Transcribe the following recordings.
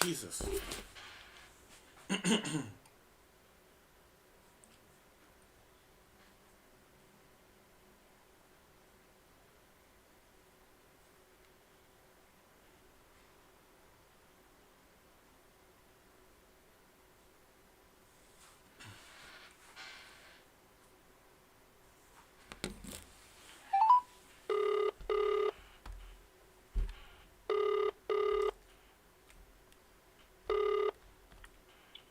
Jesus.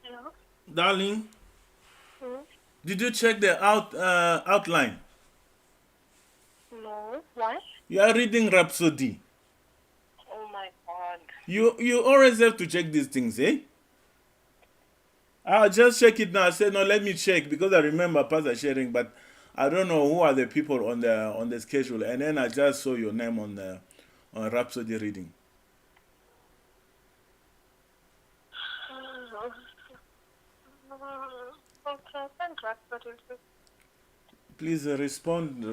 Hello? Darling, Hmm? did you check the outline? No. Why? You are reading Rhapsody. Oh my god. You always have to check these things, eh? I'll just check it now. I said no, let me check because I remember Pastor sharing, but I don't know who are the people on the schedule. And then I just saw your name on Rhapsody reading. Okay, send Rhapsody. Please respond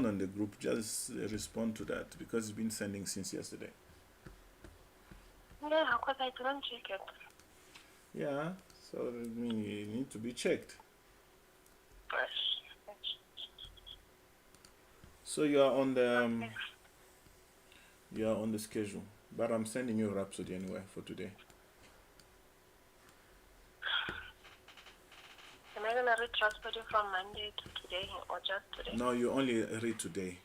on the group. Just respond to that because it's been sending since yesterday. Yeah, because I didn't check it. Yeah, so I mean you need to be checked. So you are on the schedule, but I'm sending you Rhapsody anyway for today. Am I gonna read Rhapsody from Monday to today or just today? No, you only read today.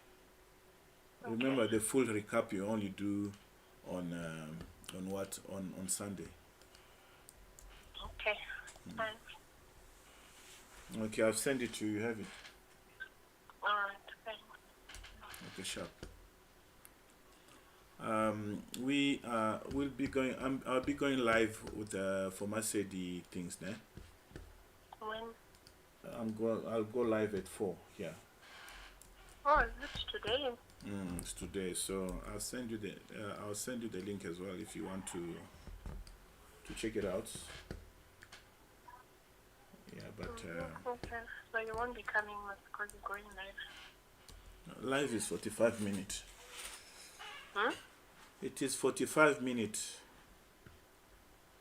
Okay. Remember the full recap you only do on on Sunday. Okay. Fine. Okay, I've sent it to you. You have it. Alright, fine. Okay, sharp. We will be going. I'll be going live with for the things. Né? When? I'll go live at 4. Yeah. Oh, is it today? It's today. So I'll send you the link as well if you want to check it out. Yeah, but okay. So you won't be coming because you're going live. live is 45 minutes. Hmm? It is 45 minutes.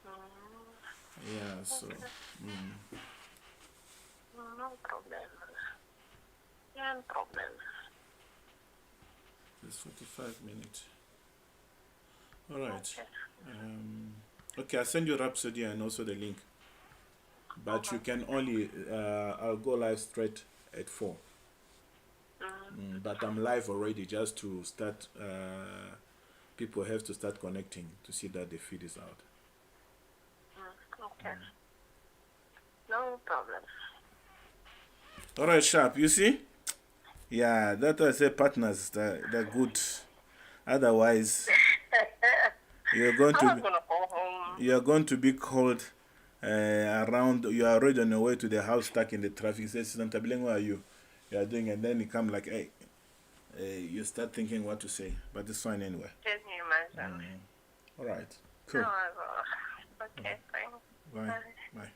Mm. Yeah, so. Okay. No problem. Yeah, no problem. It's 45 minutes. All right. Okay. Okay, I'll send you Rhapsody and also the link. But you can only, I'll go live straight at 4. But I'm live already just to start, people have to start connecting to see that the feed is out. Okay. No problem. All right, Sharp, you see? Yeah, that's why I say partners, they're good. Otherwise, you're going I to was be, gonna go home. you're going to be called around. You are already on your way to the house, stuck in the traffic. He says, Santa Beleng, where are you? You are doing, and then you come like, hey, you start thinking what to say, but it's fine anyway. Can you imagine? All right, cool. No, okay, fine. Bye. Bye.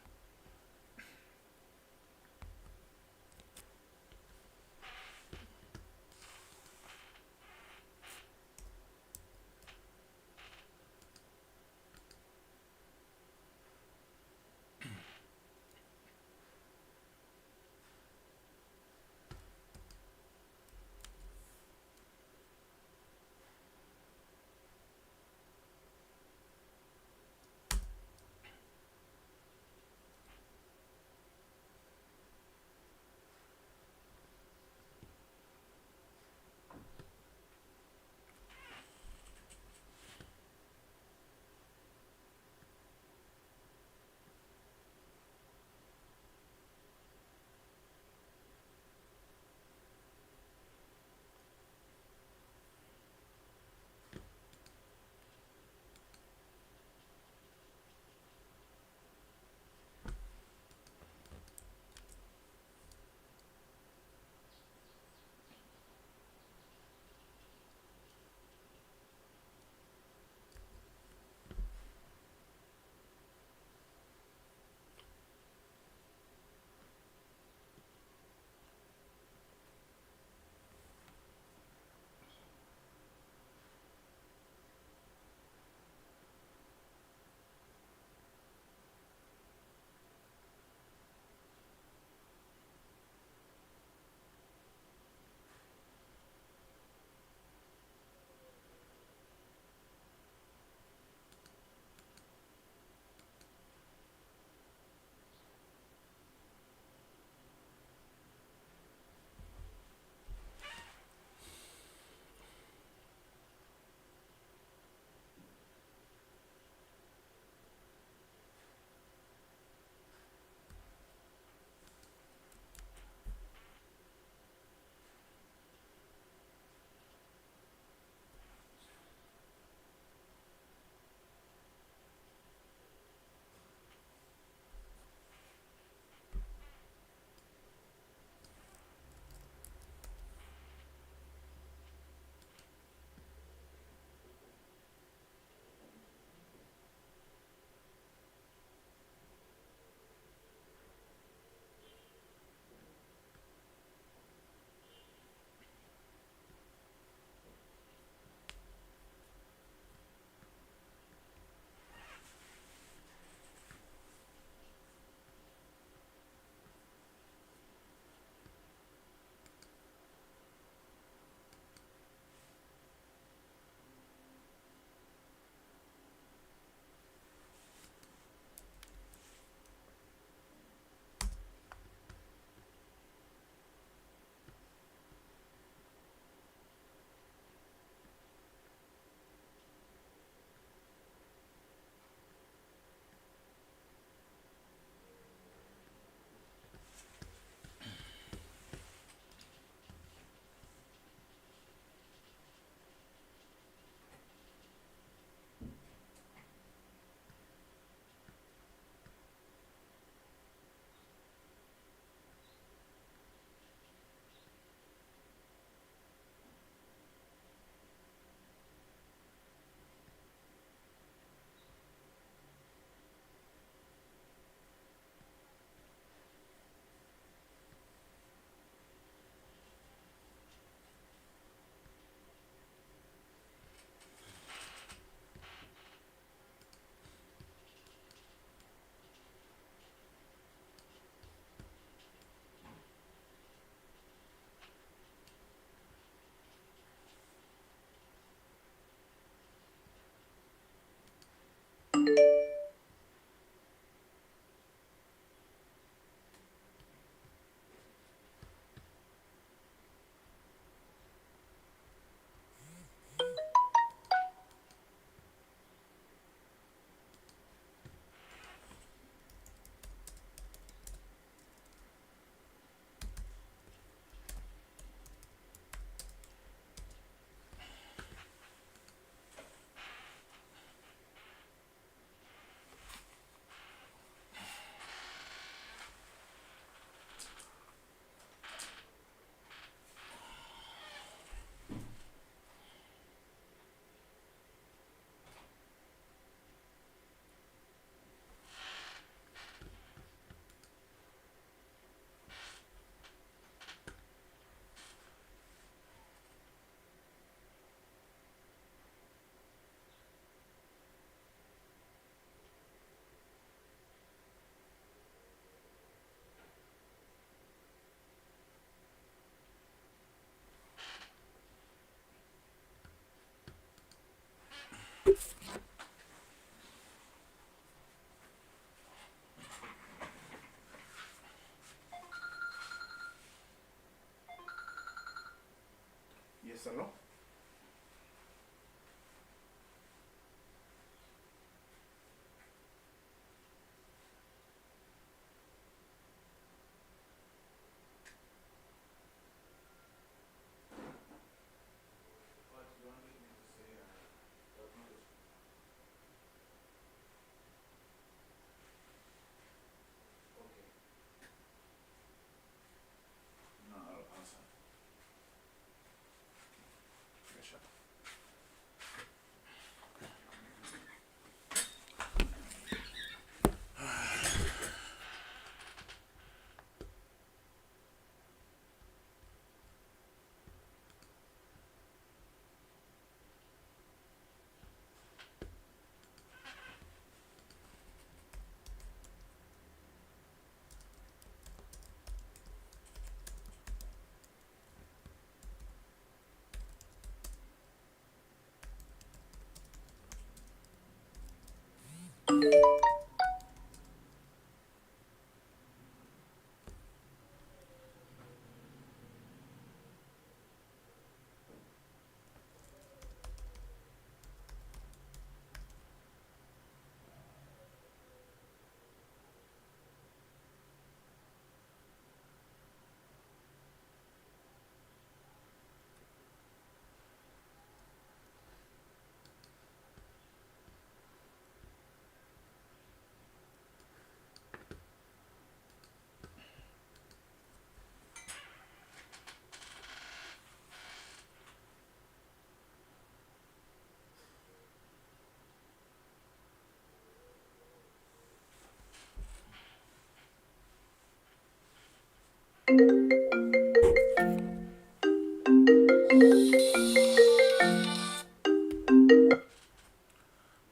Yes, hello? What you wanted me to say? Acknowledge. Okay. No, I'll answer. Yeah, sure.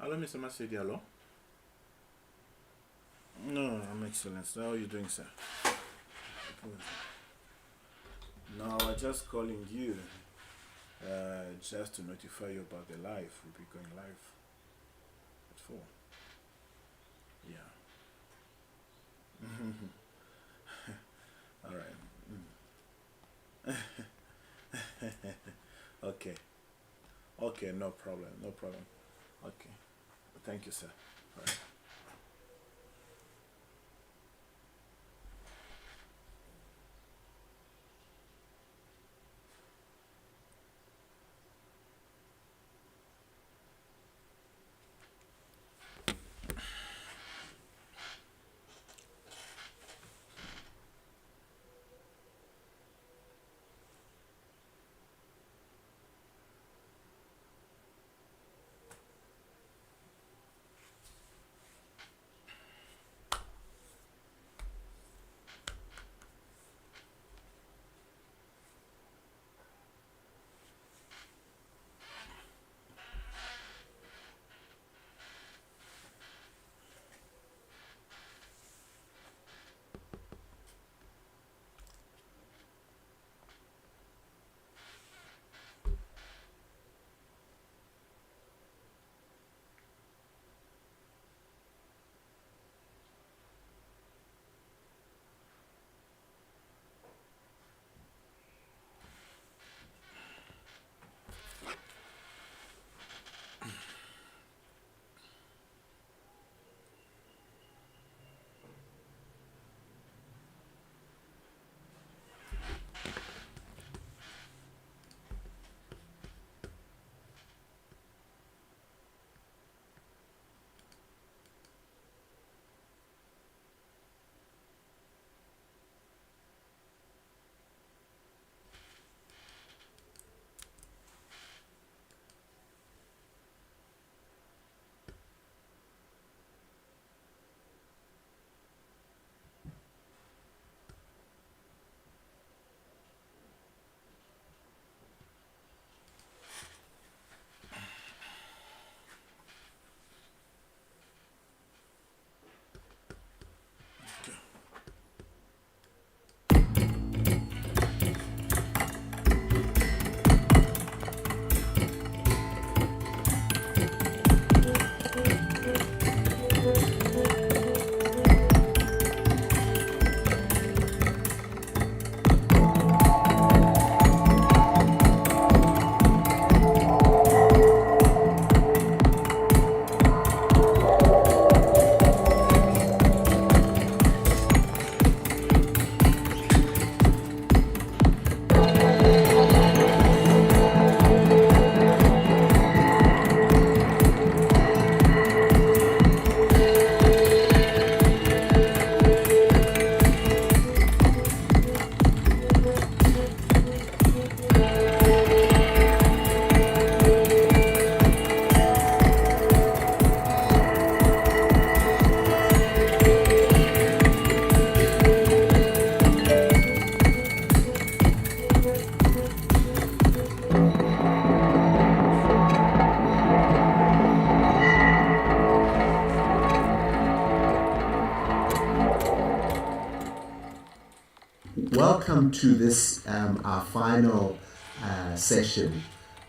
Hello, Mr. Masidi, hello? No, I'm excellent. How are you doing, sir? Good. No, I was just calling you just to notify you about the live. We'll be going live at 4. Yeah. All right. Okay. Okay, no problem. No problem. Okay. Thank you, sir. All right. welcome to this, our final session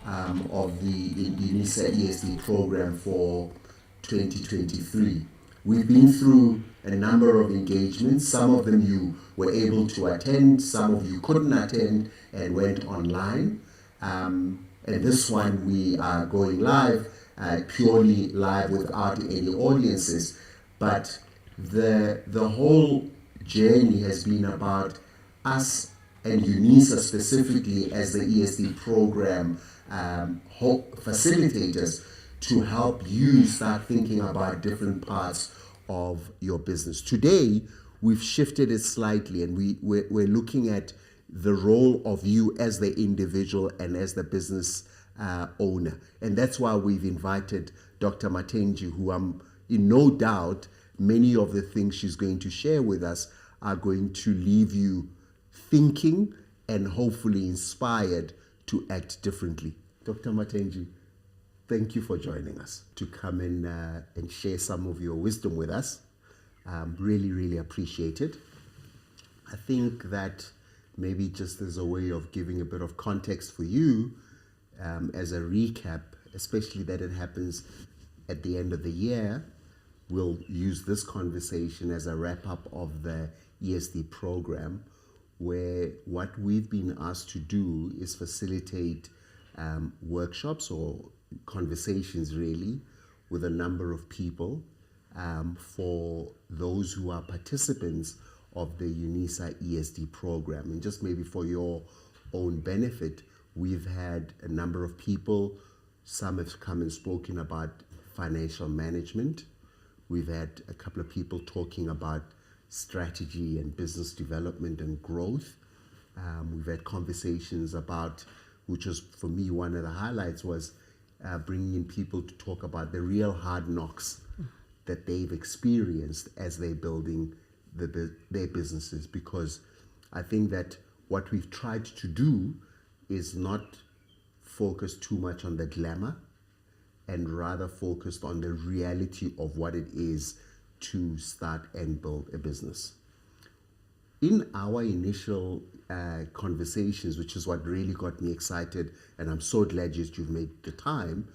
of the UNISA ESD program for 2023. We've been through a number of engagements. Some of them you were able to attend, some of you couldn't attend and went online. And this one we are going live, purely live without any audiences. But the whole journey has been about us and UNISA specifically as the ESD program facilitators to help you start thinking about different parts of your business. Today, we've shifted it slightly, and we're looking at the role of you as the individual and as the business owner. And that's why we've invited Dr. Matentjie, who I'm in no doubt many of the things she's going to share with us are going to leave you thinking and hopefully inspired to act differently. Dr. Matentjie, thank you for joining us to come in and share some of your wisdom with us. Really, really appreciate it. I think that maybe just as a way of giving a bit of context for you, as a recap, especially that it happens at the end of the year, we'll use this conversation as a wrap-up of the ESD program, where what we've been asked to do is facilitate workshops or conversations really with a number of people for those who are participants of the UNISA ESD program. And just maybe for your own benefit, we've had a number of people. Some have come and spoken about financial management. We've had a couple of people talking about strategy and business development and growth. We've had conversations about, which was for me one of the highlights, was bringing in people to talk about the real hard knocks that they've experienced as they're building their businesses. Because I think that what we've tried to do is not focus too much on the glamour and rather focused on the reality of what it is to start and build a business. In our initial conversations, which is what really got me excited, and I'm so glad you've made the time,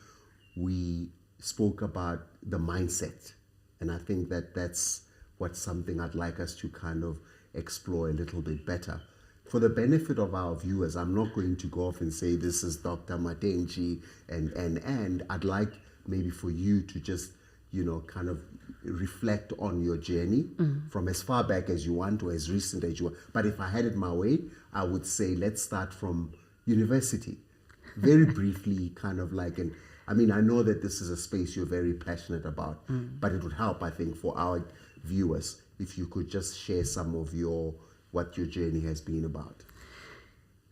we spoke about the mindset. And I think that that's what's something I'd like us to kind of explore a little bit better. For the benefit of our viewers, I'm not going to go off and say this is Dr. Matentjie and I'd like maybe for you to just, kind of reflect on your journey from as far back as you want or as recent as you want. But if I had it my way, I would say let's start from university. Very briefly, kind of like, and I mean, I know that this is a space you're very passionate about, but it would help, I think, for our viewers if you could just share some of what your journey has been about.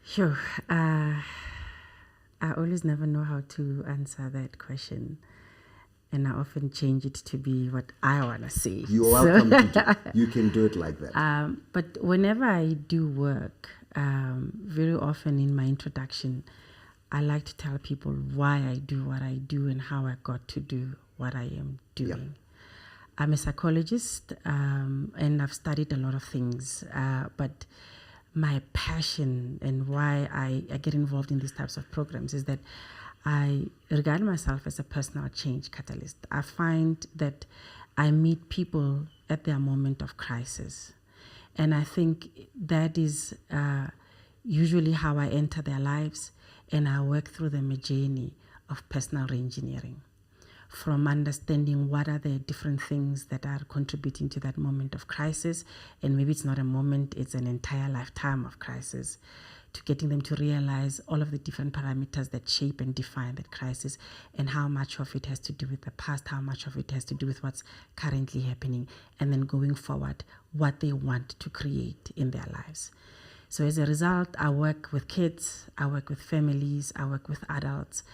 Sure. I always never know how to answer that question. And I often change it to be what I want to say. You're welcome to you can do it like that. But whenever I do work, very often in my introduction, I like to tell people why I do what I do and how I got to do what I am doing. Yeah. I'm a psychologist and I've studied a lot of things, but my passion and why I get involved in these types of programs is that I regard myself as a personal change catalyst. I find that I meet people at their moment of crisis. And I think that is usually how I enter their lives, and I work through them a journey of personal reengineering. From understanding what are the different things that are contributing to that moment of crisis, and maybe it's not a moment, it's an entire lifetime of crisis, to getting them to realize all of the different parameters that shape and define that crisis, and how much of it has to do with the past, how much of it has to do with what's currently happening, and then going forward, what they want to create in their lives. So as a result, I work with kids, I work with families, I work with adults.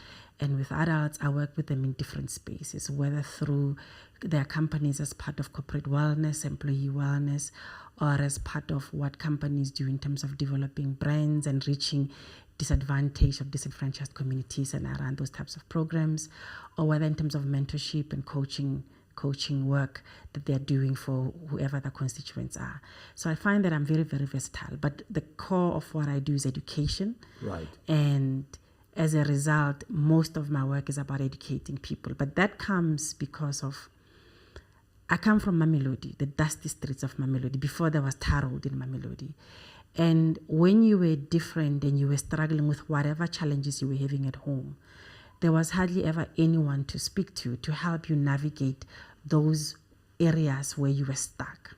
And with adults, I work with them in different spaces, whether through their companies as part of corporate wellness, employee wellness, or as part of what companies do in terms of developing brands and reaching disadvantaged or disenfranchised communities and around those types of programs, or whether in terms of mentorship and coaching coaching work that they're doing for whoever the constituents are. So I find that I'm very, very versatile. But the core of what I do is education. Right. And as a result, most of my work is about educating people. But that comes because of, I come from Mamelodi, the dusty streets of Mamelodi, before there was tar road in Mamelodi. And when you were different and you were struggling with whatever challenges you were having at home, there was hardly ever anyone to speak to help you navigate those areas where you were stuck.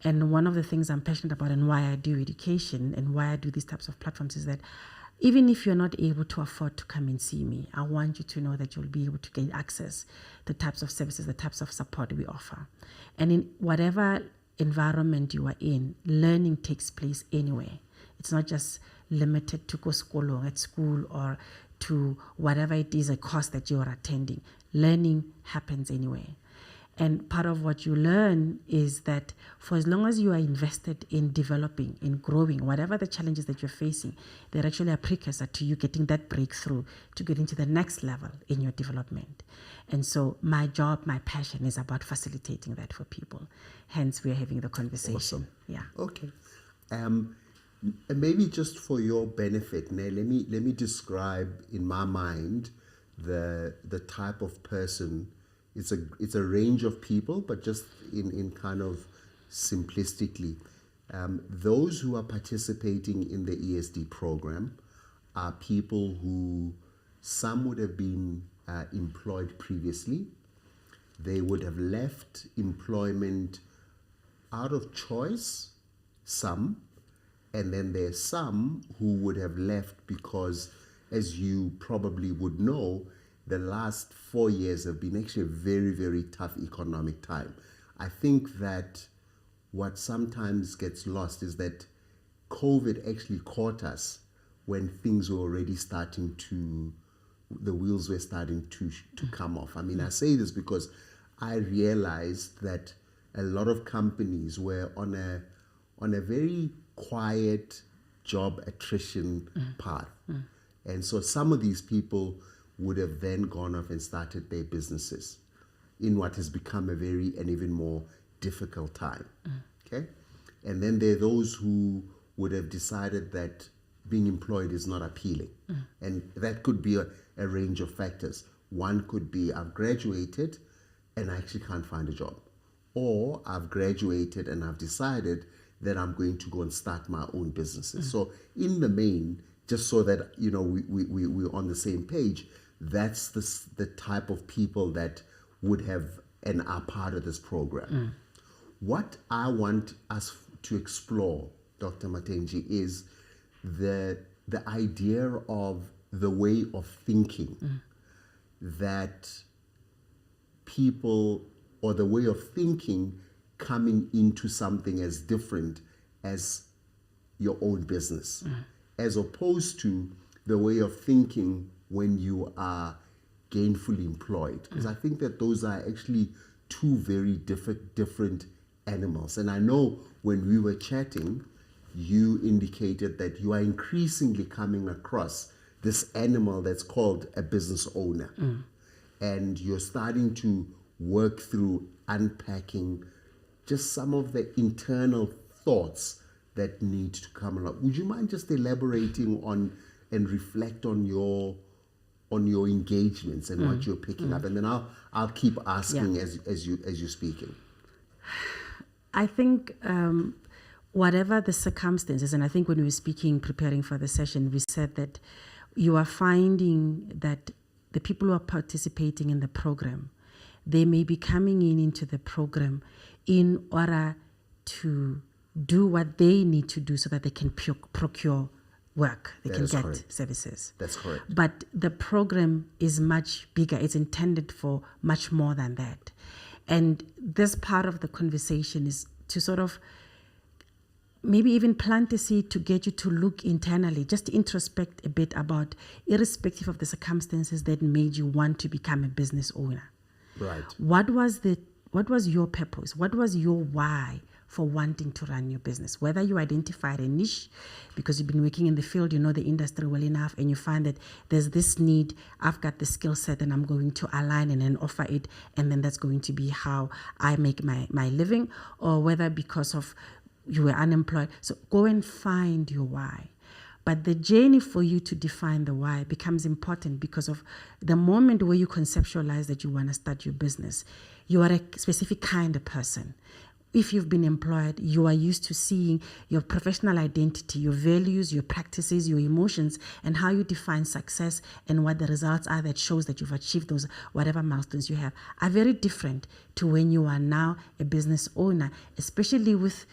And one of the things I'm passionate about and why I do education and why I do these types of platforms is that even if you're not able to afford to come and see me, I want you to know that you'll be able to gain access to the types of services, the types of support we offer. And in whatever environment you are in, learning takes place anywhere. It's not just limited to go at school or to whatever it is, a course that you are attending. Learning happens anywhere. And part of what you learn is that for as long as you are invested in developing, in growing, whatever the challenges that you're facing, they're actually a precursor to you getting that breakthrough to get into the next level in your development. And so my job, my passion is about facilitating that for people. Hence, we are having the conversation. Awesome. Yeah. Okay. Maybe just for your benefit, Nay, let me describe in my mind the type of person. It's a range of people, but just in kind of simplistically, those who are participating in the ESD program are people who some would have been employed previously. They would have left employment out of choice, some, and then there's some who would have left because, as you probably would know, the last 4 years have been actually a very, very tough economic time. I think that what sometimes gets lost is that COVID actually caught us when things were already starting to, the wheels were starting to come off. I mean, I say this because I realized that a lot of companies were on a very quiet job attrition path. And so some of these people would have then gone off and started their businesses in what has become a very and even more difficult time. Okay? And then there are those who would have decided that being employed is not appealing. And that could be a range of factors. One could be, I've graduated and I actually can't find a job. Or I've graduated and I've decided that I'm going to go and start my own businesses. So in the main, just so that we're on the same page, that's the type of people that would have and are part of this program. What I want us to explore, Dr. Matentjie, is the idea of the way of thinking that people, or the way of thinking coming into something as different as your own business, as opposed to the way of thinking when you are gainfully employed. Because I think that those are actually two very different animals. And I know when we were chatting, you indicated that you are increasingly coming across this animal that's called a business owner. And you're starting to work through unpacking just some of the internal thoughts that need to come along. Would you mind just elaborating on and reflect on your engagements and what you're picking up, and then I'll keep asking as you're speaking. I think whatever the circumstances, and I think when we were speaking, preparing for the session, we said that you are finding that the people who are participating in the program, they may be coming into the program in order to do what they need to do so that they can procure work, they can get services. That's correct. But the program is much bigger. It's intended for much more than that. And this part of the conversation is to sort of maybe even plant a seed to get you to look internally, just to introspect a bit about, irrespective of the circumstances that made you want to become a business owner. Right. What was your purpose? What was your why for wanting to run your business. Whether you identified a niche because you've been working in the field, you know the industry well enough, and you find that there's this need, I've got the skill set and I'm going to align and then offer it, and then that's going to be how I make my living, or whether because of you were unemployed. So go and find your why. But the journey for you to define the why becomes important because of the moment where you conceptualize that you want to start your business. You are a specific kind of person. If you've been employed, you are used to seeing your professional identity, your values, your practices, your emotions, and how you define success and what the results are that shows that you've achieved those whatever milestones you have are very different to when you are now a business owner, especially with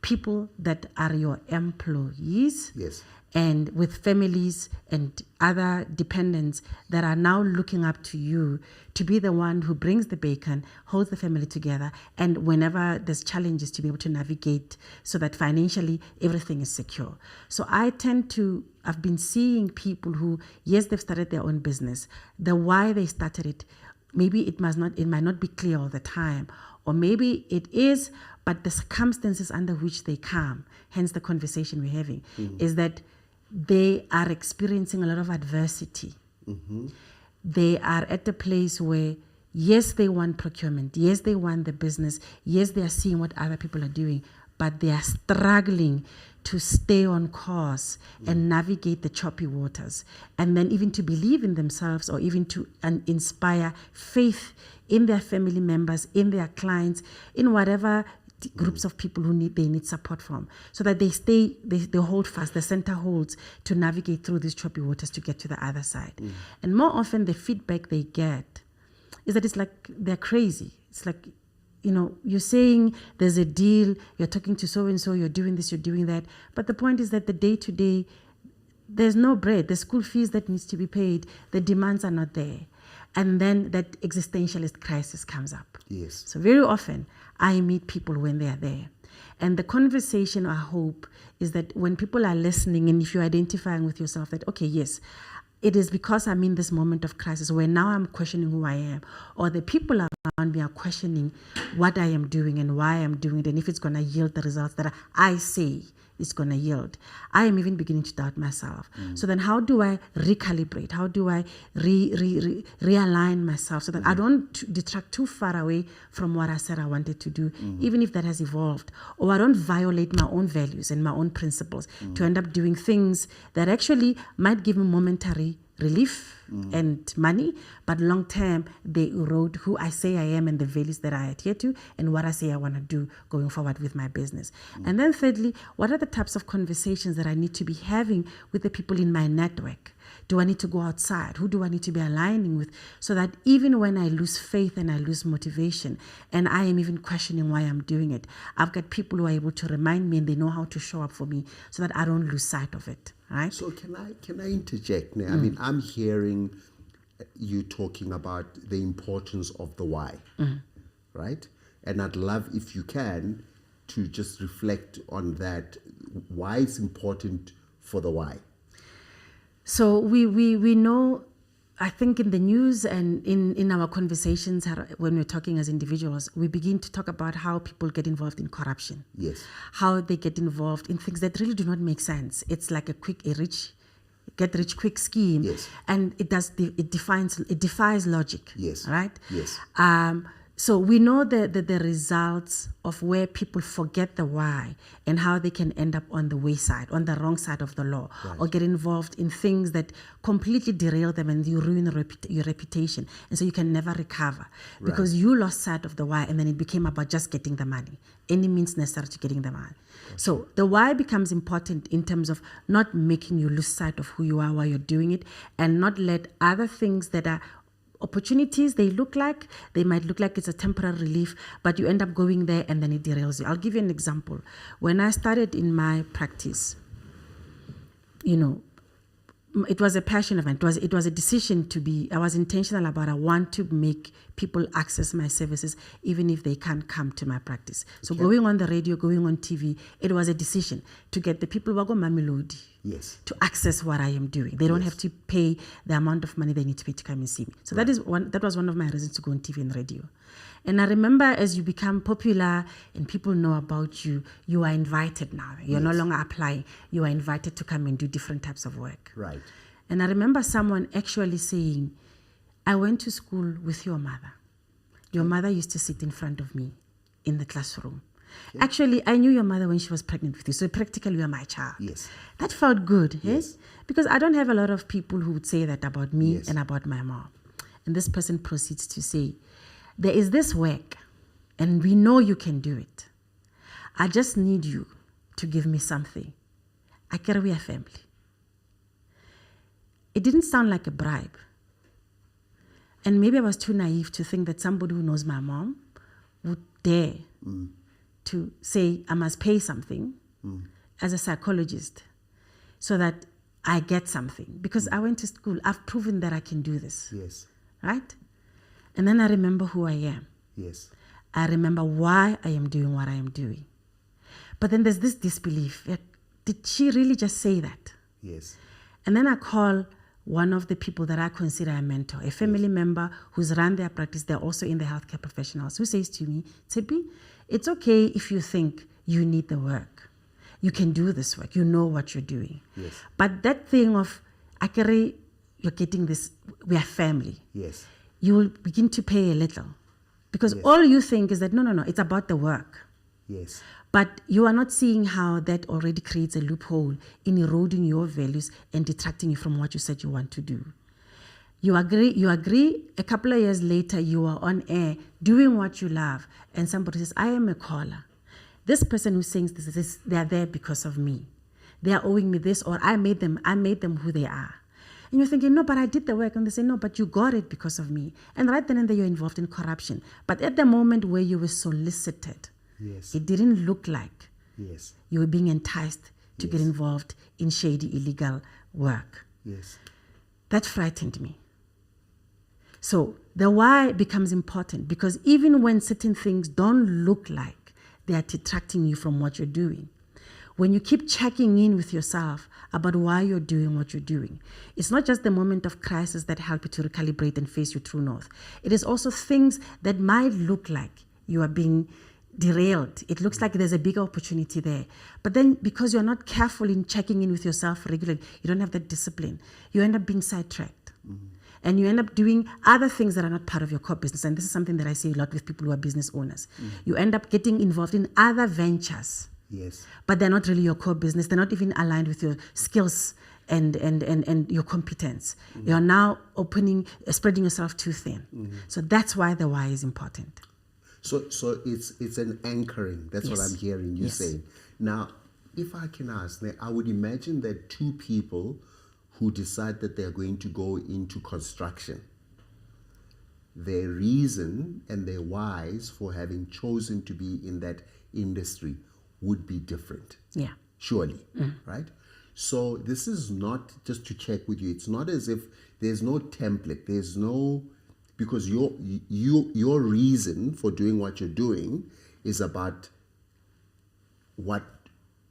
people that are your employees, Yes. and with families and other dependents that are now looking up to you to be the one who brings the bacon, holds the family together, and whenever there's challenges to be able to navigate so that financially everything is secure. So I've been seeing people who, yes, they've started their own business. The why they started it, maybe it might not be clear all the time, or maybe it is, but the circumstances under which they come, hence the conversation we're having, is that they are experiencing a lot of adversity. They are at a place where, yes, they want procurement, yes, they want the business, yes, they are seeing what other people are doing, but they are struggling to stay on course and navigate the choppy waters, and then even to believe in themselves, or even to inspire faith in their family members, in their clients, in whatever groups of people they need support from, so that they hold fast, the center holds to navigate through these choppy waters to get to the other side. And more often the feedback they get is that it's like they're crazy. It's like, you're saying there's a deal, you're talking to so-and-so, you're doing this, you're doing that. But the point is that the day-to-day, there's no bread, the school fees that needs to be paid, the demands are not there. And then that existentialist crisis comes up. Yes. So very often, I meet people when they are there. And the conversation, I hope, is that when people are listening, and if you're identifying with yourself that, okay, yes, it is because I'm in this moment of crisis where now I'm questioning who I am, or the people around me are questioning what I am doing and why I'm doing it, and if it's going to yield the results that I say it's going to yield. I am even beginning to doubt myself. So then how do I recalibrate? How do I realign myself so that I don't detract too far away from what I said I wanted to do, even if that has evolved, or I don't violate my own values and my own principles to end up doing things that actually might give me momentary relief and money, but long term they erode who I say I am and the values that I adhere to and what I say I want to do going forward with my business. And then thirdly, what are the types of conversations that I need to be having with the people in my network? Do I need to go outside? Who do I need to be aligning with? So that even when I lose faith and I lose motivation and I am even questioning why I'm doing it, I've got people who are able to remind me and they know how to show up for me so that I don't lose sight of it. Right? So can I interject now? I mean, I'm hearing you talking about the importance of the why, right? And I'd love, if you can, to just reflect on that, why it's important for the why. So we know, I think in the news and in our conversations when we're talking as individuals, we begin to talk about how people get involved in corruption. Yes. How they get involved in things that really do not make sense. It's like a get rich quick scheme. Yes. And it defies logic. Yes. Right? Yes. So we know the results of where people forget the why and how they can end up on the wayside, on the wrong side of the law, or get involved in things that completely derail them and you ruin your reputation. And so you can never recover because you lost sight of the why, and then it became about just getting the money, any means necessary to getting the money. So the why becomes important in terms of not making you lose sight of who you are while you're doing it, and not let other things that are opportunities, they might look like it's a temporary relief, but you end up going there and then it derails you. I'll give you an example. When I started in my practice, it was a passion of mine. It was a decision to be. I was intentional about. I want to make people access my services, even if they can't come to my practice. So going on the radio, going on TV, it was a decision to get the people who go Mamelodi. Yes. To access what I am doing. They don't have to pay the amount of money they need to pay to come and see me. So that was one of my reasons to go on TV and radio. And I remember as you become popular and people know about you, you are invited now. You're no longer applying. You are invited to come and do different types of work. Right. And I remember someone actually saying, I went to school with your mother. Your mother used to sit in front of me in the classroom. Yeah. Actually, I knew your mother when she was pregnant with you, so practically you are my child. Yes. That felt good, yes? Because I don't have a lot of people who would say that about me and about my mom. And this person proceeds to say, there is this work, and we know you can do it. I just need you to give me something. I carry a family. It didn't sound like a bribe. And maybe I was too naive to think that somebody who knows my mom would dare to say, I must pay something as a psychologist so that I get something. Because I went to school. I've proven that I can do this. Yes. Right? And then I remember who I am. Yes. I remember why I am doing what I am doing. But then there's this disbelief. Did she really just say that? Yes. And then I call one of the people that I consider a mentor, a family member who's run their practice. They're also in the healthcare professionals, who says to me, Tshepi, it's okay if you think you need the work. You can do this work. You know what you're doing. Yes. But that thing of, Akere, you're getting this, we are family. Yes. You will begin to pay a little. Because all you think is that, no, it's about the work. Yes. But you are not seeing how that already creates a loophole in eroding your values and detracting you from what you said you want to do. You agree, a couple of years later, you are on air doing what you love, and somebody says, I am a caller. This person who sings this, they are there because of me. They are owing me this, or I made them who they are. And you're thinking, no, but I did the work. And they say, no, but you got it because of me. And right then and there, you're involved in corruption. But at the moment where you were solicited, it didn't look like you were being enticed to get involved in shady, illegal work. Yes. That frightened me. So the why becomes important, because even when certain things don't look like they are detracting you from what you're doing, when you keep checking in with yourself about why you're doing what you're doing, it's not just the moment of crisis that help you to recalibrate and face your true north. It is also things that might look like you are being derailed. It looks like there's a bigger opportunity there. But then because you're not careful in checking in with yourself regularly, you don't have that discipline, you end up being sidetracked. And you end up doing other things that are not part of your core business. And this is something that I see a lot with people who are business owners. You end up getting involved in other ventures. Yes. But they're not really your core business. They're not even aligned with your skills and your competence. You're now spreading yourself too thin. So that's why the why is important. So it's an anchoring. That's what I'm hearing you saying. Now, if I can ask, I would imagine that two people who decide that they're going to go into construction, their reason and their whys for having chosen to be in that industry would be different. Yeah. Surely, right? So this is not, just to check with you, it's not as if there's no template, there's no, because your reason for doing what you're doing is about what,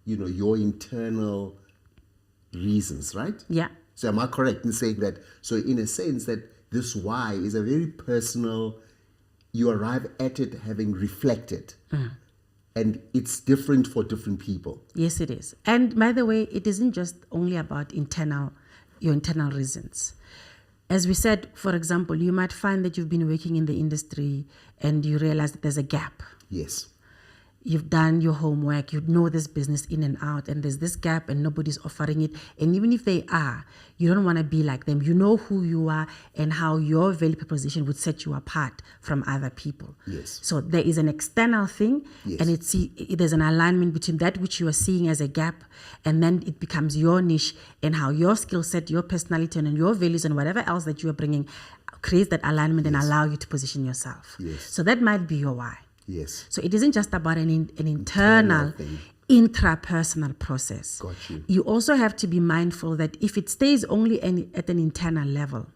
your internal reasons, right? Yeah. So am I correct in saying that? So in a sense that this why is a very personal, you arrive at it having reflected. And it's different for different people. Yes, it is. And by the way, it isn't just only about your internal reasons. As we said, for example, you might find that you've been working in the industry and you realize that there's a gap. Yes. You've done your homework, you know this business in and out, and there's this gap and nobody's offering it. And even if they are, you don't want to be like them. You know who you are and how your value proposition would set you apart from other people. Yes. So there is an external thing, and there's an alignment between that which you are seeing as a gap, and then it becomes your niche and how your skill set, your personality, and your values and whatever else that you are bringing creates that alignment and allow you to position yourself. Yes. So that might be your why. Yes. So it isn't just about an internal intrapersonal process. Got you. You also have to be mindful that if it stays only at an internal level,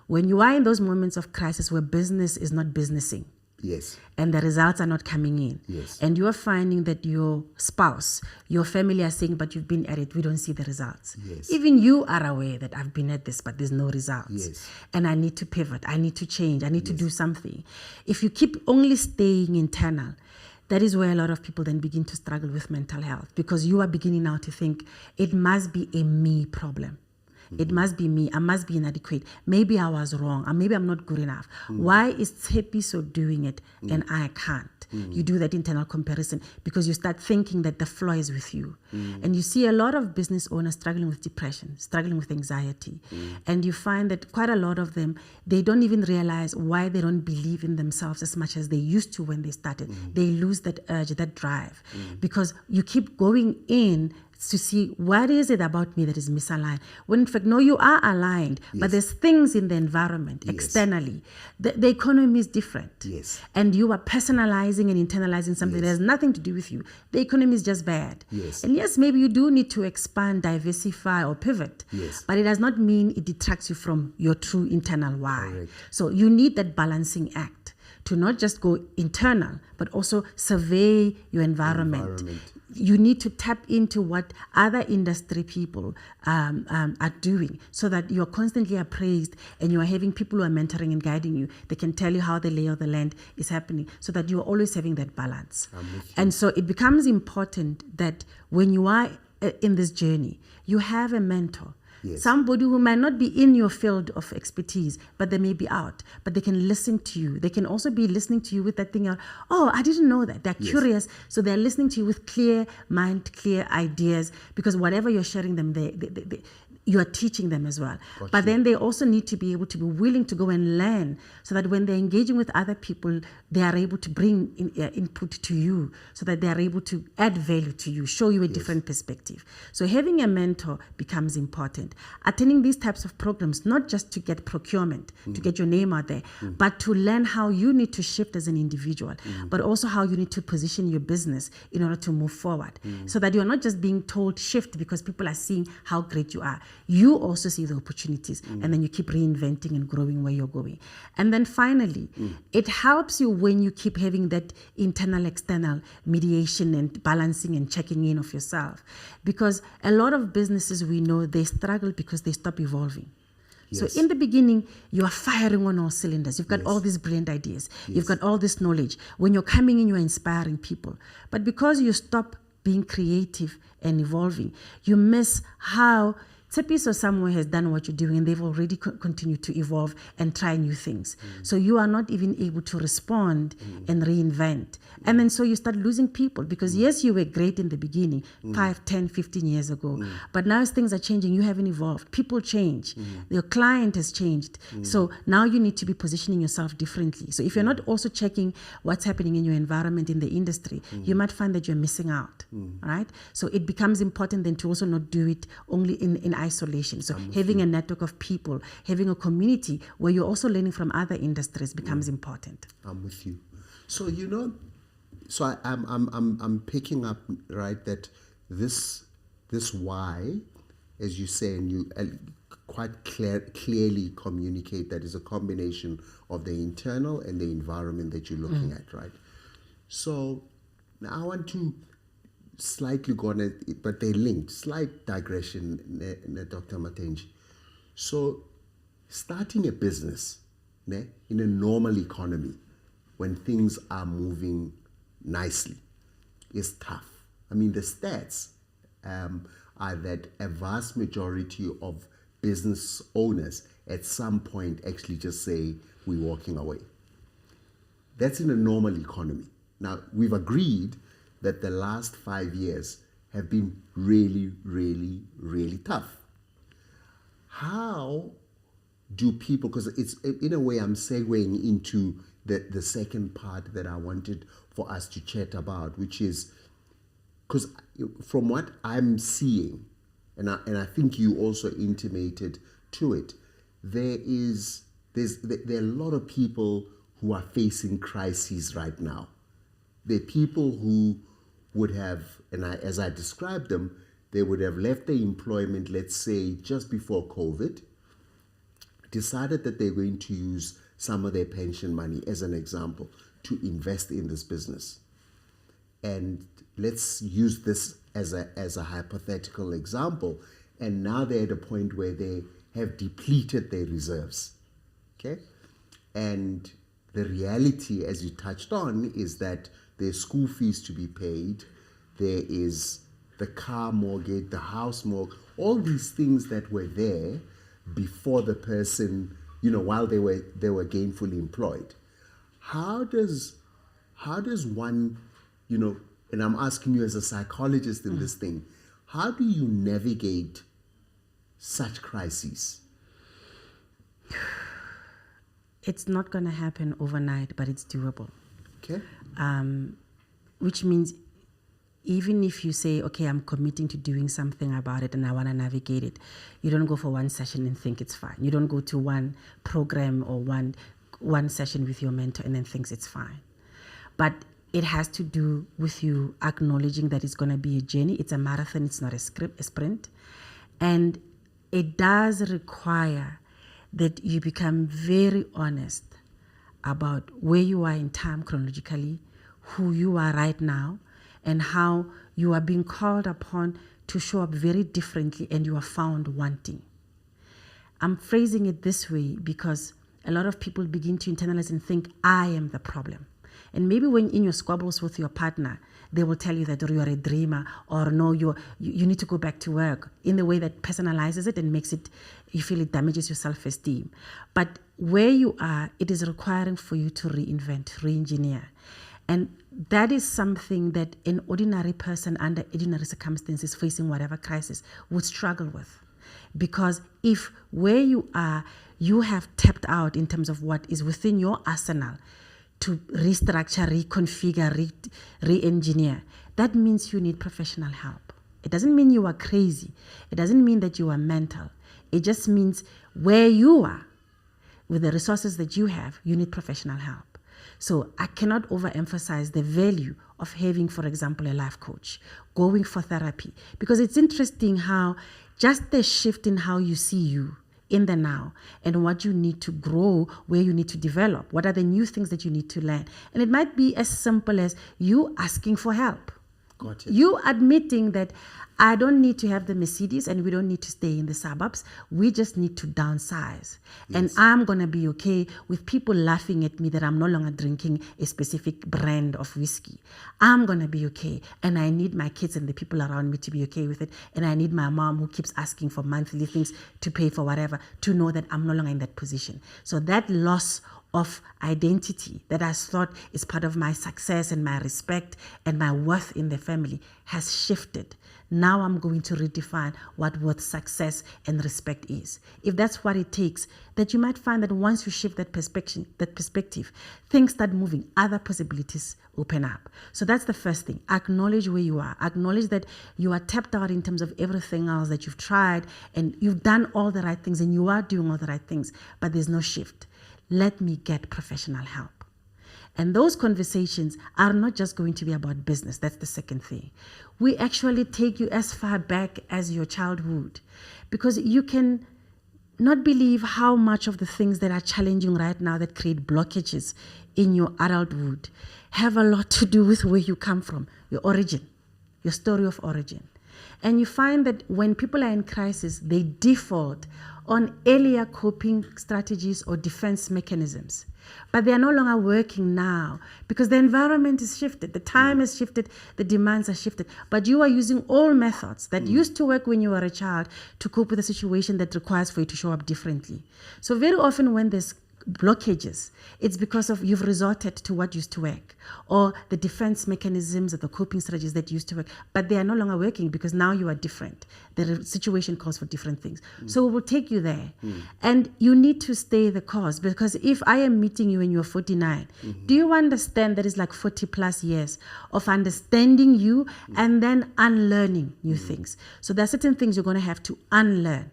when you are in those moments of crisis where business is not businessing, Yes. and the results are not coming in, Yes. and you are finding that your spouse, your family are saying, but you've been at it, we don't see the results. Yes. Even you are aware that I've been at this, but there's no results. Yes. And I need to pivot, I need to change, I need to do something. If you keep only staying internal, that is where a lot of people then begin to struggle with mental health, because you are beginning now to think it must be a me problem. It must be me. I must be inadequate. Maybe I was wrong. Or maybe I'm not good enough. Why is Tshepiso doing it and I can't? You do that internal comparison because you start thinking that the flaw is with you. And you see a lot of business owners struggling with depression, struggling with anxiety. And you find that quite a lot of them, they don't even realize why they don't believe in themselves as much as they used to when they started. They lose that urge, that drive, because you keep going in to see what is it about me that is misaligned, when in fact, no, you are aligned, but there's things in the environment externally. The economy is different. Yes. And you are personalizing and internalizing something that has nothing to do with you. The economy is just bad. Yes. And yes, maybe you do need to expand, diversify, or pivot. Yes. But it does not mean it detracts you from your true internal why. Correct. So you need that balancing act to not just go internal, but also survey your environment. You need to tap into what other industry people are doing, so that you're constantly appraised and you are having people who are mentoring and guiding you. They can tell you how the lay of the land is happening, so that you are always having that balance. And so it becomes important that when you are in this journey, you have a mentor. Yes. Somebody who might not be in your field of expertise, but they may be out, but they can listen to you. They can also be listening to you with that thing, oh, I didn't know that. They're curious, so they're listening to you with clear mind, clear ideas, because whatever you're sharing them, you are teaching them as well. But then they also need to be able to be willing to go and learn, so that when they're engaging with other people, they are able to bring input to you, so that they are able to add value to you, show you a different perspective. So having a mentor becomes important. Attending these types of programs, not just to get procurement, to get your name out there, but to learn how you need to shift as an individual, but also how you need to position your business in order to move forward, so that you're not just being told shift because people are seeing how great you are. You also see the opportunities, and then you keep reinventing and growing where you're going. And then finally, it helps you when you keep having that internal, external mediation and balancing and checking in of yourself. Because a lot of businesses we know, they struggle because they stop evolving. So in the beginning, you are firing on all cylinders. You've got all these brilliant ideas. You've got all this knowledge. When you're coming in, you're inspiring people. But because you stop being creative and evolving, you miss how Tshepiso somewhere has done what you're doing, and they've already continued to evolve and try new things. So you are not even able to respond and reinvent. And then so you start losing people, because yes, you were great in the beginning, 5, 10, 15 years ago. But now as things are changing, you haven't evolved. People change. Your client has changed. So now you need to be positioning yourself differently. So if you're not also checking what's happening in your environment, in the industry, you might find that you're missing out, right? So it becomes important then to also not do it only in isolation. So having a network of people, having a community where you're also learning from other industries becomes important. I'm with you. So so I'm picking up, right, that this why, as you say, and you quite clearly communicate, that is a combination of the internal and the environment that you're looking at, right? So now I want to slightly go on it, but they're linked. Slight digression, Dr. Matentjie. So, starting a business in a normal economy, when things are moving nicely, is tough. I mean, the stats are that a vast majority of business owners at some point actually just say, we're walking away. That's in a normal economy. Now, we've agreed that the last 5 years have been really, really, really tough. How do people, because it's in a way I'm segueing into the second part that I wanted for us to chat about, which is, because from what I'm seeing, and I think you also intimated to it, there are a lot of people who are facing crises right now. There are people who would have, as I described them, they would have left their employment, let's say, just before COVID, decided that they're going to use some of their pension money, as an example, to invest in this business. And let's use this as a hypothetical example. And now they're at a point where they have depleted their reserves. Okay? And the reality, as you touched on, is that there's school fees to be paid. There is the car mortgage, the house mortgage, all these things that were there before the person, while they were gainfully employed. How does one, and I'm asking you as a psychologist in this thing, how do you navigate such crises? It's not going to happen overnight, but it's doable. Okay. Which means even if you say, okay, I'm committing to doing something about it and I want to navigate it, you don't go for one session and think it's fine. You don't go to one program or one session with your mentor and then thinks it's fine. But it has to do with you acknowledging that it's going to be a journey. It's a marathon. It's not a sprint. And it does require that you become very honest about where you are in time chronologically, who you are right now, and how you are being called upon to show up very differently and you are found wanting. I'm phrasing it this way because a lot of people begin to internalize and think, I am the problem. And maybe when in your squabbles with your partner, they will tell you that you are a dreamer, or no, you need to go back to work, in the way that personalizes it and makes it, you feel it damages your self-esteem. But where you are, it is requiring for you to reinvent, re-engineer. And that is something that an ordinary person under ordinary circumstances facing whatever crisis would struggle with. Because if where you are, you have tapped out in terms of what is within your arsenal to restructure, reconfigure, re-engineer, that means you need professional help. It doesn't mean you are crazy. It doesn't mean that you are mental. It just means where you are, with the resources that you have, you need professional help. So I cannot overemphasize the value of having, for example, a life coach, going for therapy, because it's interesting how just the shift in how you see you in the now and what you need to grow, where you need to develop, what are the new things that you need to learn. And it might be as simple as you asking for help. Got it. You admitting that I don't need to have the Mercedes and we don't need to stay in the suburbs. We just need to downsize. Yes. And I'm going to be okay with people laughing at me that I'm no longer drinking a specific brand of whiskey. I'm going to be okay. And I need my kids and the people around me to be okay with it. And I need my mom, who keeps asking for monthly things to pay for whatever, to know that I'm no longer in that position. So that loss of identity that I thought is part of my success and my respect and my worth in the family has shifted. Now I'm going to redefine what worth, success, and respect is. If that's what it takes, that you might find that once you shift that perspective, things start moving, other possibilities open up. So that's the first thing. Acknowledge where you are. Acknowledge that you are tapped out in terms of everything else that you've tried, and you've done all the right things, and you are doing all the right things, but there's no shift. Let me get professional help. And those conversations are not just going to be about business. That's the second thing. We actually take you as far back as your childhood, because you can not believe how much of the things that are challenging right now that create blockages in your adulthood have a lot to do with where you come from, your origin, your story of origin. And you find that when people are in crisis, they default on earlier coping strategies or defense mechanisms. But they are no longer working now because the environment is shifted, the time has shifted, the demands are shifted. But you are using all methods that used to work when you were a child to cope with a situation that requires for you to show up differently. So very often when there's blockages, it's because of you've resorted to what used to work, or the defense mechanisms or the coping strategies that used to work, but they are no longer working because now you are different. The situation calls for different things. So we will take you there. And you need to stay the course, because if I am meeting you when you're 49, do you understand that it's like 40 plus years of understanding you and then unlearning new things? So there are certain things you're going to have to unlearn.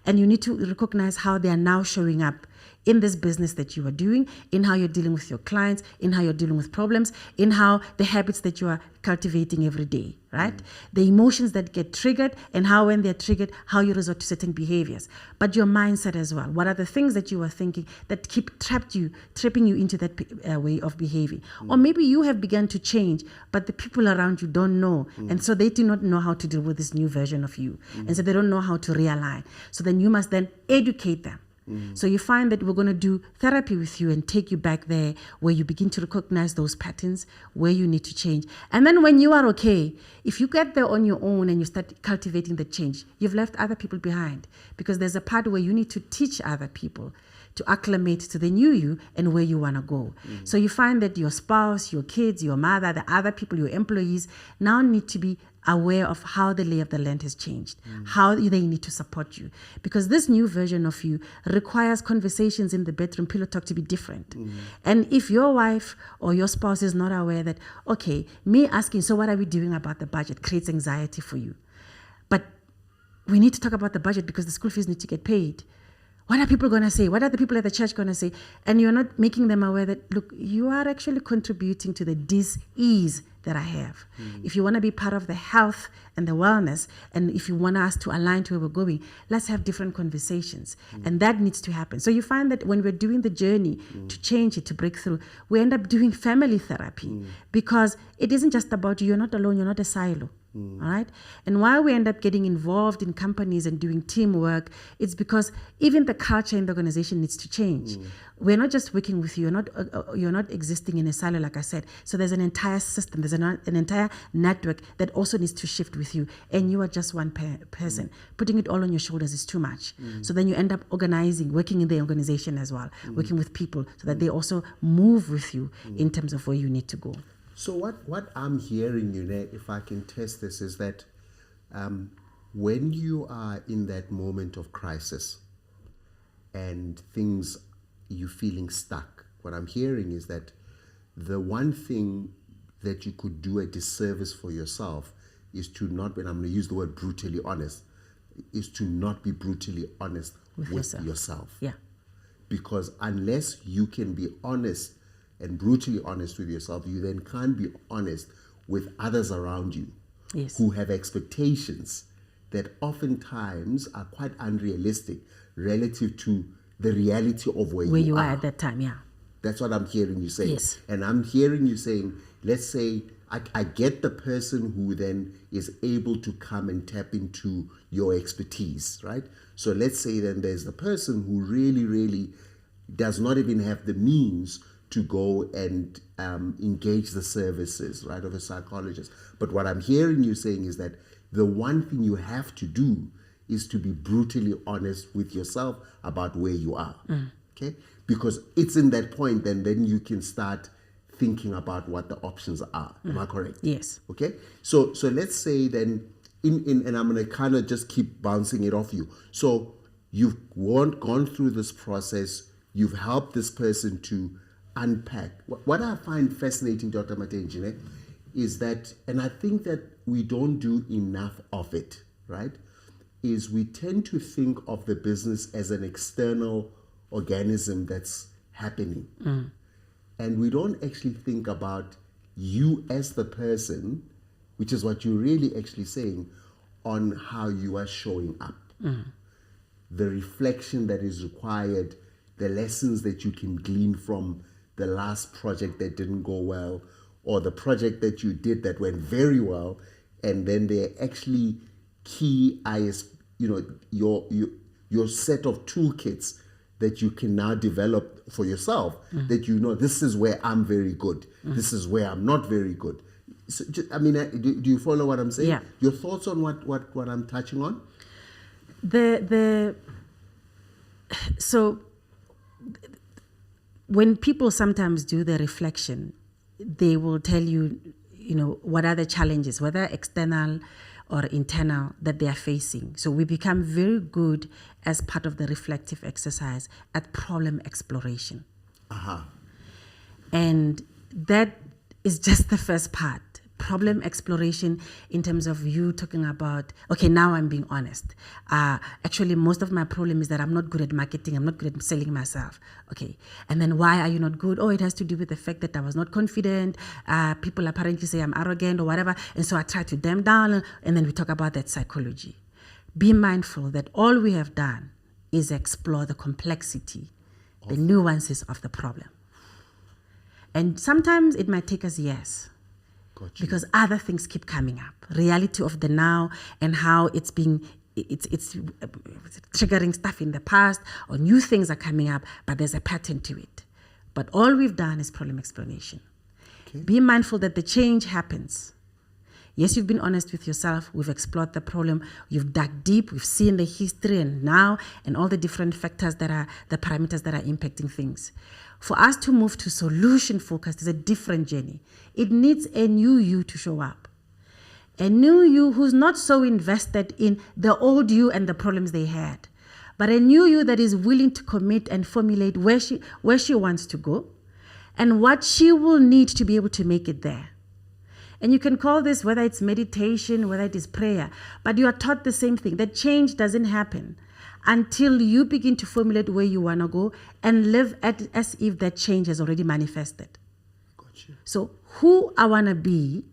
And you need to recognize how they are now showing up in this business that you are doing, in how you're dealing with your clients, in how you're dealing with problems, in how the habits that you are cultivating every day, right? The emotions that get triggered, and how when they're triggered, how you resort to certain behaviors. But your mindset as well. What are the things that you are thinking that keep trapping you into that way of behaving? Or maybe you have begun to change, but the people around you don't know. And so they do not know how to deal with this new version of you. And so they don't know how to realign. So then you must then educate them. So you find that we're going to do therapy with you and take you back there where you begin to recognize those patterns, where you need to change. And then when you are okay, if you get there on your own and you start cultivating the change, you've left other people behind, because there's a part where you need to teach other people to acclimate to the new you and where you want to go. So you find that your spouse, your kids, your mother, the other people, your employees now need to be aware of how the lay of the land has changed, how they need to support you. Because this new version of you requires conversations in the bedroom pillow talk to be different. And if your wife or your spouse is not aware that, okay, me asking, so what are we doing about the budget, creates anxiety for you. But we need to talk about the budget because the school fees need to get paid. What are people going to say? What are the people at the church going to say? And you're not making them aware that, look, you are actually contributing to the dis-ease that I have. If you want to be part of the health and the wellness, and if you want us to align to where we're going, let's have different conversations. And that needs to happen. So you find that when we're doing the journey to change it, to break through, we end up doing family therapy because it isn't just about you. You're not alone. You're not a silo. All right. And why we end up getting involved in companies and doing teamwork, it's because even the culture in the organization needs to change. We're not just working with you. You're not existing in a silo, like I said. So there's an entire system. There's an entire network that also needs to shift with you. And you are just one person. Putting it all on your shoulders is too much. So then you end up organizing, working in the organization as well, working with people so that they also move with you in terms of where you need to go. So what I'm hearing, if I can test this, is that when you are in that moment of crisis and things, you're feeling stuck, what I'm hearing is that the one thing that you could do a disservice for yourself is to not, and I'm going to use the word brutally honest, is to not be brutally honest with yourself. Yeah. Because unless you can be honest and brutally honest with yourself, you then can't be honest with others around you who have expectations that oftentimes are quite unrealistic relative to the reality of where you are at that time. Yeah, that's what I'm hearing you say. Yes. And I'm hearing you saying, let's say I get the person who then is able to come and tap into your expertise, right? So let's say then there's the person who really does not even have the means to go and engage the services, right, of a psychologist. But what I'm hearing you saying is that the one thing you have to do is to be brutally honest with yourself about where you are, okay? Because it's in that point then you can start thinking about what the options are. Am I correct? Yes. Okay? So let's say then, and I'm going to kind of just keep bouncing it off you. So you've gone through this process, you've helped this person to unpack. What I find fascinating, Dr. Matentjie, is that, and I think that we don't do enough of it, right, is we tend to think of the business as an external organism that's happening. And we don't actually think about you as the person, which is what you're really actually saying, on how you are showing up. The reflection that is required, the lessons that you can glean from the last project that didn't go well, or the project that you did that went very well, and then they're actually key your set of toolkits that you can now develop for yourself, that this is where I'm very good, this is where I'm not very good. So do you follow what I'm saying? Yeah. Your thoughts on what I'm touching on? So when people sometimes do the reflection, they will tell you, what are the challenges, whether external or internal, that they are facing. So we become very good as part of the reflective exercise at problem exploration. And that is just the first part. problem exploration in terms of you talking about, okay, now I'm being honest. Actually, most of my problem is that I'm not good at marketing. I'm not good at selling myself. Okay. And then why are you not good? Oh, it has to do with the fact that I was not confident. People apparently say I'm arrogant or whatever. And so I try to damn down. And then we talk about that psychology. Be mindful that all we have done is explore the complexity, the nuances of the problem. And sometimes it might take us years. Because other things keep coming up. Reality of the now and how it's triggering stuff in the past, or new things are coming up, but there's a pattern to it. But all we've done is problem explanation. Be mindful that the change happens. Yes, you've been honest with yourself. We've explored the problem. You've dug deep. We've seen the history and now and all the different factors that are the parameters that are impacting things. For us to move to solution focused is a different journey. It needs a new you to show up. A new you who's not so invested in the old you and the problems they had, but a new you that is willing to commit and formulate where she wants to go and what she will need to be able to make it there. And you can call this, whether it's meditation, whether it is prayer, but you are taught the same thing, that change doesn't happen until you begin to formulate where you want to go and live as if that change has already manifested. Gotcha. So who I want to be,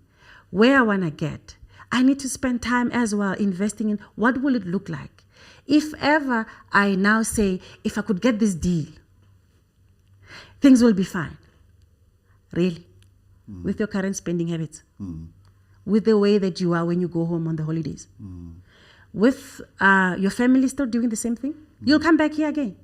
where I want to get, I need to spend time as well investing in what will it look like. If ever I now say, if I could get this deal, things will be fine. Really? With your current spending habits, with the way that you are when you go home on the holidays, with your family still doing the same thing, you'll come back here again.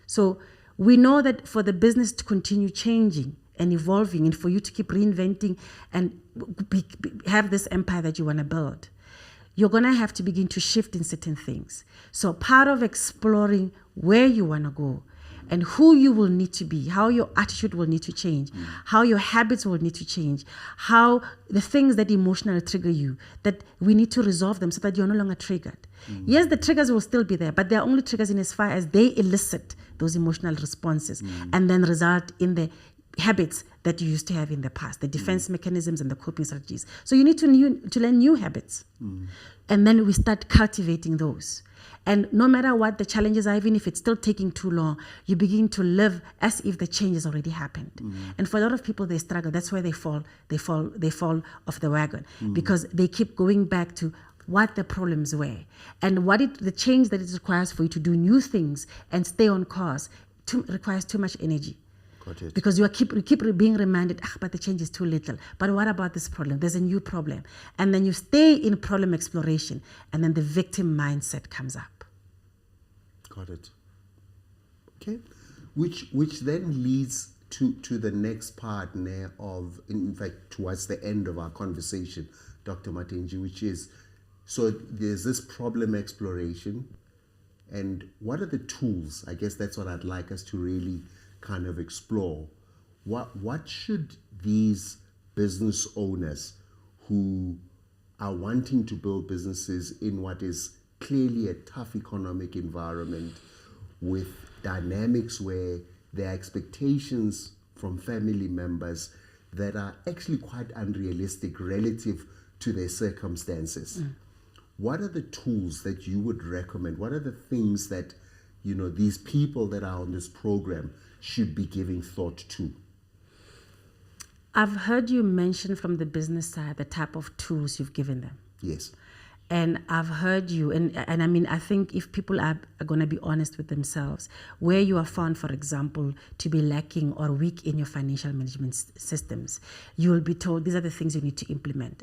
So we know that for the business to continue changing and evolving and for you to keep reinventing and have this empire that you want to build, you're going to have to begin to shift in certain things. So part of exploring where you want to go and who you will need to be, how your attitude will need to change, how your habits will need to change, how the things that emotionally trigger you, that we need to resolve them so that you're no longer triggered. Yes, the triggers will still be there, but they're only triggers in as far as they elicit those emotional responses and then result in the habits that you used to have in the past, the defense mechanisms and the coping strategies. So you need to learn new habits. And then we start cultivating those. And no matter what the challenges are, even if it's still taking too long, you begin to live as if the change has already happened. And for a lot of people, they struggle. That's why they fall off the wagon because they keep going back to what the problems were and the change that it requires for you to do new things and stay on course requires too much energy. Because you keep being reminded, but the change is too little. But what about this problem? There's a new problem. And then you stay in problem exploration, and then the victim mindset comes up. Got it. Okay. Which then leads to the next part now of, in fact, towards the end of our conversation, Dr. Matentjie, which is, so there's this problem exploration, and what are the tools? I guess that's what I'd like us to really kind of explore. What should these business owners who are wanting to build businesses in what is clearly a tough economic environment with dynamics where there are expectations from family members that are actually quite unrealistic relative to their circumstances. What are the tools that you would recommend? What are the things that, these people that are on this program should be giving thought to? I've heard you mention from the business side the type of tools you've given them. Yes. And I've heard you, and I mean, I think if people are going to be honest with themselves, where you are found, for example, to be lacking or weak in your financial management systems, you will be told these are the things you need to implement.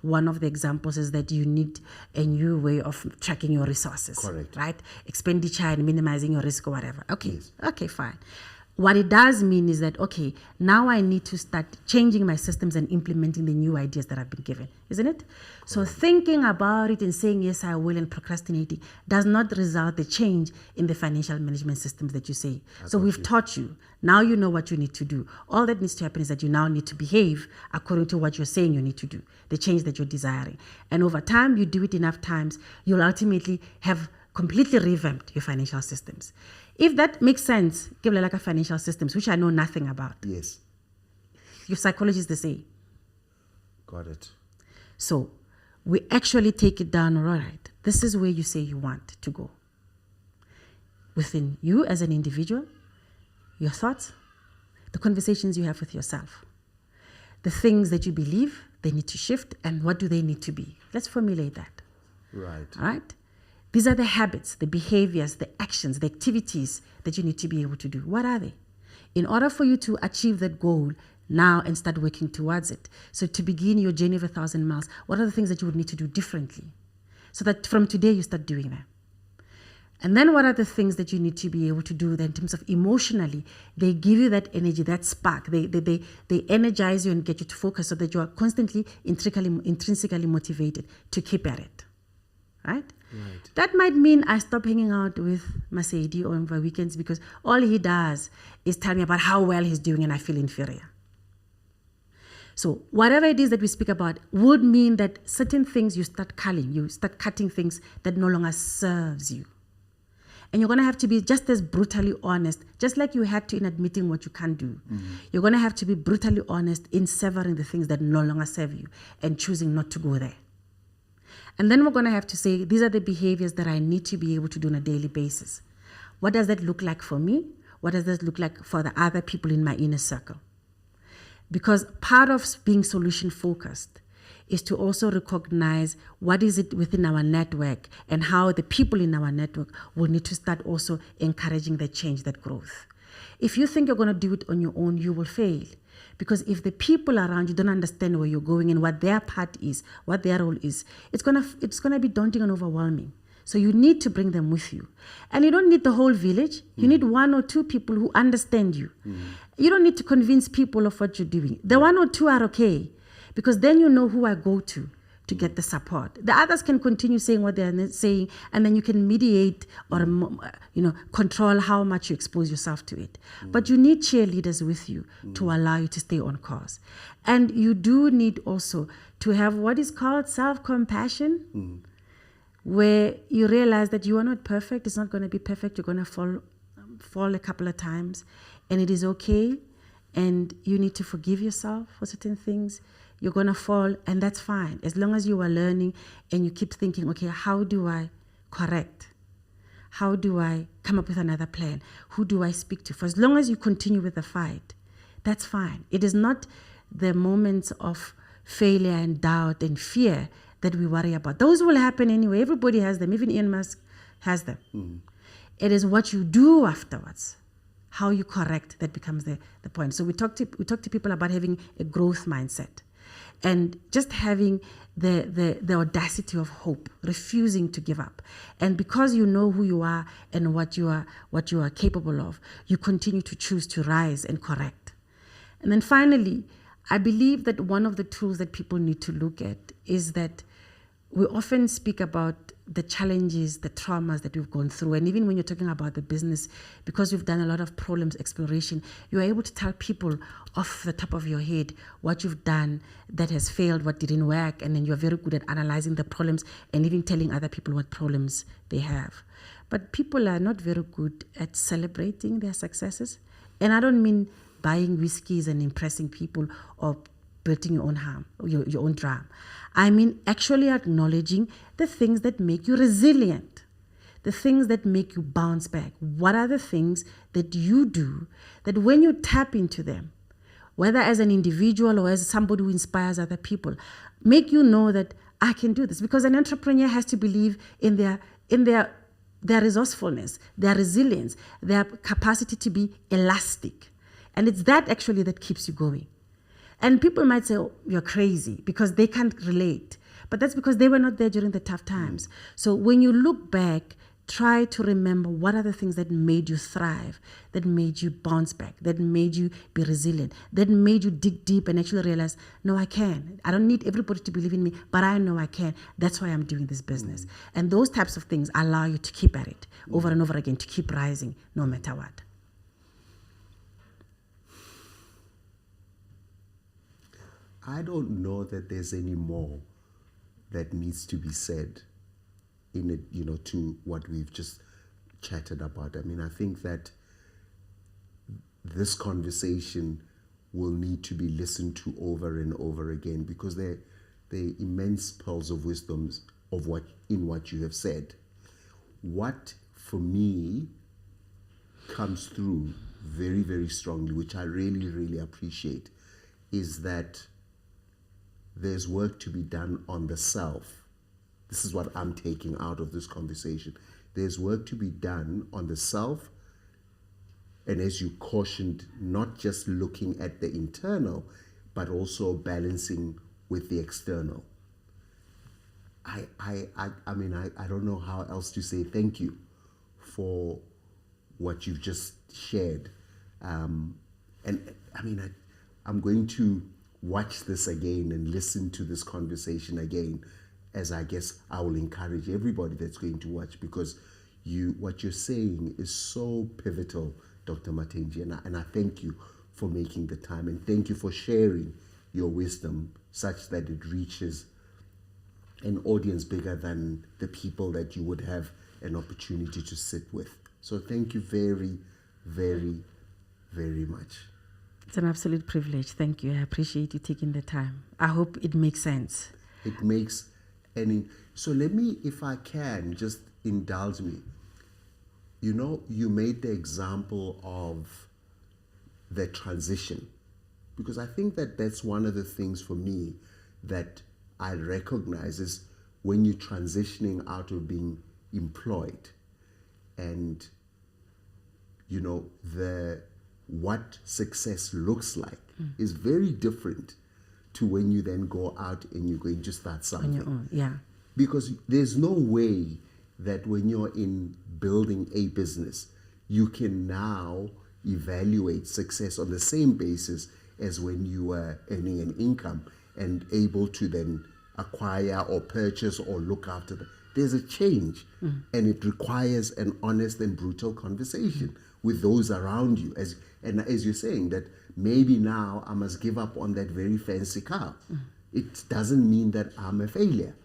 One of the examples is that you need a new way of tracking your resources. Correct. Right? Expenditure and minimizing your risk or whatever. Okay. Yes. Okay, fine. What it does mean is that, okay, now I need to start changing my systems and implementing the new ideas that I've been given, isn't it? Correct. So thinking about it and saying, yes, I will, and procrastinating does not result the change in the financial management systems that you say. So we've taught you. Now you know what you need to do. All that needs to happen is that you now need to behave according to what you're saying you need to do, the change that you're desiring. And over time, you do it enough times, you'll ultimately have completely revamped your financial systems. If that makes sense, like financial systems, which I know nothing about. Yes. your psychologist they say. Got it. So we actually take it down, all right, this is where you say you want to go. Within you as an individual, your thoughts, the conversations you have with yourself, the things that you believe they need to shift, and what do they need to be? Let's formulate that. Right. All right? These are the habits, the behaviors, the actions, the activities that you need to be able to do. What are they? In order for you to achieve that goal now and start working towards it. So to begin your journey of 1,000 miles, what are the things that you would need to do differently? So that from today you start doing them. And then what are the things that you need to be able to do in terms of emotionally? They give you that energy, that spark. They energize you and get you to focus so that you are constantly intrinsically motivated to keep at it. Right? Right. That might mean I stop hanging out with Masedi on the weekends because all he does is tell me about how well he's doing and I feel inferior. So whatever it is that we speak about would mean that certain things you start culling, you start cutting things that no longer serves you. And you're going to have to be just as brutally honest, just like you had to in admitting what you can't do. You're going to have to be brutally honest in severing the things that no longer serve you and choosing not to go there. And then we're going to have to say, these are the behaviors that I need to be able to do on a daily basis. What does that look like for me? What does that look like for the other people in my inner circle? Because part of being solution focused is to also recognize what is it within our network and how the people in our network will need to start also encouraging that change, that growth. If you think you're going to do it on your own, you will fail. Because if the people around you don't understand where you're going and what their part is, what their role is, it's gonna be daunting and overwhelming. So you need to bring them with you. And you don't need the whole village. You need one or two people who understand you. You don't need to convince people of what you're doing. The one or two are okay, because then you know who I go to get the support. The others can continue saying what they're saying, and then you can mediate or control how much you expose yourself to it. But you need cheerleaders with you to allow you to stay on course. And you do need also to have what is called self-compassion, where you realize that you are not perfect. It's not going to be perfect. You're going to fall a couple of times, and it is okay. And you need to forgive yourself for certain things. You're going to fall, and that's fine. As long as you are learning and you keep thinking, okay, how do I correct? How do I come up with another plan? Who do I speak to? For as long as you continue with the fight, that's fine. It is not the moments of failure and doubt and fear that we worry about. Those will happen anyway. Everybody has them. Even Elon Musk has them. It is what you do afterwards, how you correct, that becomes the point. So we talk to people about having a growth mindset and just having the audacity of hope, refusing to give up. And because you know who you are and what you are capable of, you continue to choose to rise and correct. And then finally, I believe that one of the tools that people need to look at is that we often speak about the challenges, the traumas that we've gone through. And even when you're talking about the business, because we've done a lot of problems exploration, you're able to tell people off the top of your head what you've done that has failed, what didn't work. And then you're very good at analyzing the problems and even telling other people what problems they have. But people are not very good at celebrating their successes. And I don't mean buying whiskeys and impressing people or building your own harm, your own drum. I mean actually acknowledging the things that make you resilient, the things that make you bounce back. What are the things that you do that when you tap into them, whether as an individual or as somebody who inspires other people, make you know that I can do this? Because an entrepreneur has to believe in their resourcefulness, their resilience, their capacity to be elastic. And it's that actually that keeps you going. And people might say, oh, you're crazy, because they can't relate. But that's because they were not there during the tough times. So when you look back, try to remember what are the things that made you thrive, that made you bounce back, that made you be resilient, that made you dig deep and actually realize, no, I can. I don't need everybody to believe in me, but I know I can. That's why I'm doing this business. And those types of things allow you to keep at it over and over again, to keep rising no matter what. I don't know that there's any more that needs to be said in it, to what we've just chatted about. I mean, I think that this conversation will need to be listened to over and over again, because they're immense pearls of wisdom of what you have said. What for me comes through very, very strongly, which I really, really appreciate, is that there's work to be done on the self. This is what I'm taking out of this conversation. There's work to be done on the self, and as you cautioned, not just looking at the internal, but also balancing with the external. I mean, I don't know how else to say thank you for what you've just shared. And I mean, I'm going to watch this again and listen to this conversation again, as I guess I will encourage everybody that's going to watch, because what you're saying is so pivotal, Dr. Matentjie, and I thank you for making the time, and thank you for sharing your wisdom such that it reaches an audience bigger than the people that you would have an opportunity to sit with. So thank you very, very, very much. It's an absolute privilege. Thank you. I appreciate you taking the time. I hope it makes sense. It makes any... So let me, if I can, just indulge me. You know, you made the example of the transition, because I think that that's one of the things for me that I recognize is when you're transitioning out of being employed, and you know, what success looks like is very different to when you then go out and you're going to start something. On your own, yeah. Because there's no way that when you're in building a business, you can now evaluate success on the same basis as when you were earning an income and able to then acquire or purchase or look after them. There's a change, and it requires an honest and brutal conversation with those around you. As you're saying, that maybe now I must give up on that very fancy car. It doesn't mean that I'm a failure.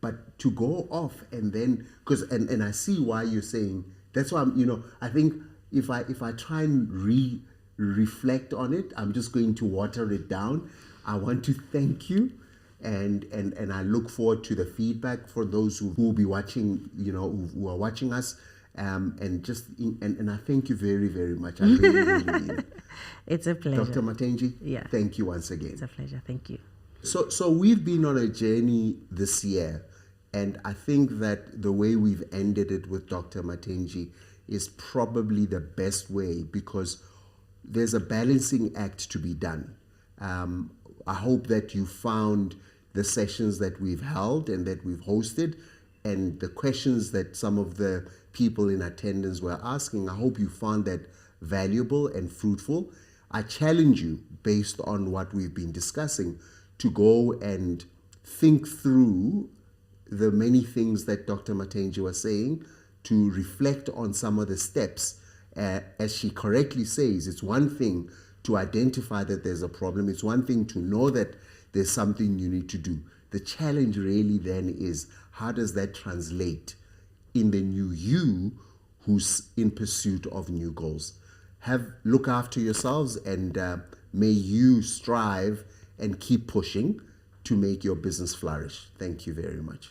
But to go off and then, and I see why you're saying, that's why I think if I try and reflect on it, I'm just going to water it down. I want to thank you, and I look forward to the feedback for those who will be watching, who are watching us, and I thank you very, very much. I really, really mean it. It's a pleasure. Dr. Matentjie, Yeah. Thank you once again. It's a pleasure. Thank you. So we've been on a journey this year, and I think that the way we've ended it with Dr. Matentjie is probably the best way, because there's a balancing act to be done. I hope that you found the sessions that we've held and that we've hosted, and the questions that some of the people in attendance were asking, I hope you found that valuable and fruitful. I challenge you, based on what we've been discussing, to go and think through the many things that Dr. Matentjie was saying, to reflect on some of the steps. As she correctly says, it's one thing to identify that there's a problem. It's one thing to know that there's something you need to do. The challenge really then is, how does that translate in the new you who's in pursuit of new goals? Look after yourselves, and may you strive and keep pushing to make your business flourish. Thank you very much.